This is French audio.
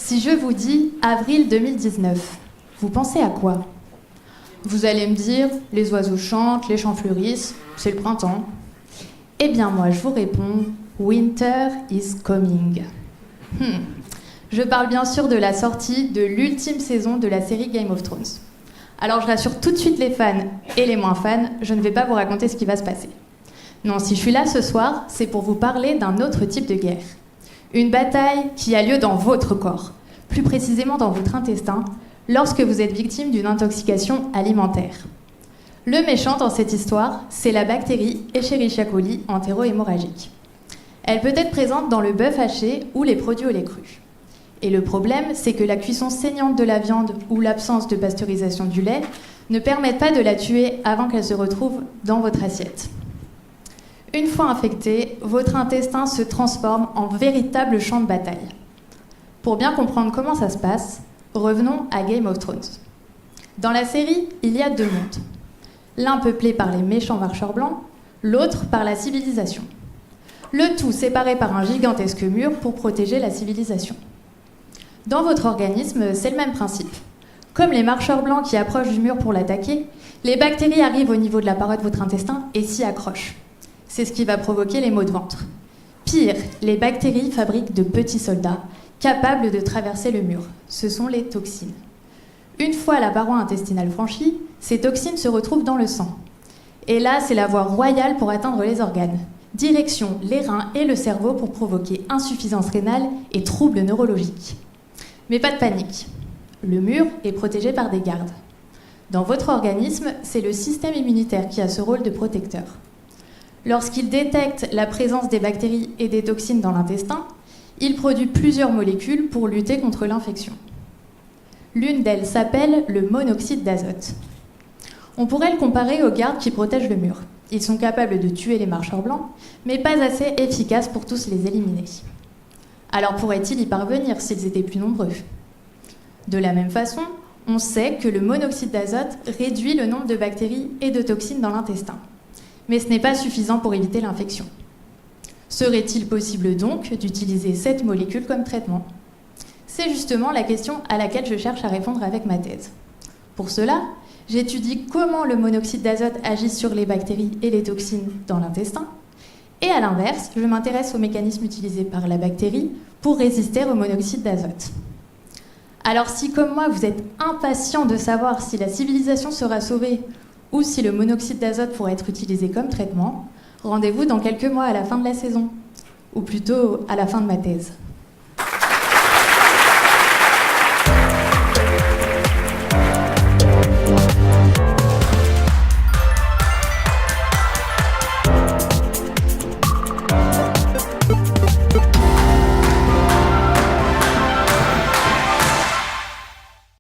Si je vous dis avril 2019, vous pensez à quoi? Vous allez me dire, les oiseaux chantent, les champs fleurissent, c'est le printemps. Eh bien moi je vous réponds, winter is coming. Je parle bien sûr de la sortie de l'ultime saison de la série Game of Thrones. Alors je rassure tout de suite les fans et les moins fans, je ne vais pas vous raconter ce qui va se passer. Non, si je suis là ce soir, c'est pour vous parler d'un autre type de guerre. Une bataille qui a lieu dans votre corps, plus précisément dans votre intestin, lorsque vous êtes victime d'une intoxication alimentaire. Le méchant dans cette histoire, c'est la bactérie Escherichia coli entéro-hémorragique. Elle peut être présente dans le bœuf haché ou les produits au lait cru. Et le problème, c'est que la cuisson saignante de la viande ou l'absence de pasteurisation du lait ne permettent pas de la tuer avant qu'elle se retrouve dans votre assiette. Une fois infecté, votre intestin se transforme en véritable champ de bataille. Pour bien comprendre comment ça se passe, revenons à Game of Thrones. Dans la série, il y a deux mondes. L'un peuplé par les méchants marcheurs blancs, l'autre par la civilisation. Le tout séparé par un gigantesque mur pour protéger la civilisation. Dans votre organisme, c'est le même principe. Comme les marcheurs blancs qui approchent du mur pour l'attaquer, les bactéries arrivent au niveau de la paroi de votre intestin et s'y accrochent. C'est ce qui va provoquer les maux de ventre. Pire, les bactéries fabriquent de petits soldats capables de traverser le mur. Ce sont les toxines. Une fois la paroi intestinale franchie, ces toxines se retrouvent dans le sang. Et là, c'est la voie royale pour atteindre les organes. Direction les reins et le cerveau pour provoquer insuffisance rénale et troubles neurologiques. Mais pas de panique. Le mur est protégé par des gardes. Dans votre organisme, c'est le système immunitaire qui a ce rôle de protecteur. Lorsqu'il détecte la présence des bactéries et des toxines dans l'intestin, il produit plusieurs molécules pour lutter contre l'infection. L'une d'elles s'appelle le monoxyde d'azote. On pourrait le comparer aux gardes qui protègent le mur. Ils sont capables de tuer les marcheurs blancs, mais pas assez efficaces pour tous les éliminer. Alors pourraient-ils y parvenir s'ils étaient plus nombreux? De la même façon, on sait que le monoxyde d'azote réduit le nombre de bactéries et de toxines dans l'intestin. Mais ce n'est pas suffisant pour éviter l'infection. Serait-il possible donc d'utiliser cette molécule comme traitement? C'est justement la question à laquelle je cherche à répondre avec ma thèse. Pour cela, j'étudie comment le monoxyde d'azote agit sur les bactéries et les toxines dans l'intestin. Et à l'inverse, je m'intéresse aux mécanismes utilisés par la bactérie pour résister au monoxyde d'azote. Alors si, comme moi, vous êtes impatient de savoir si la civilisation sera sauvée ou si le monoxyde d'azote pourrait être utilisé comme traitement, rendez-vous dans quelques mois à la fin de la saison, ou plutôt à la fin de ma thèse.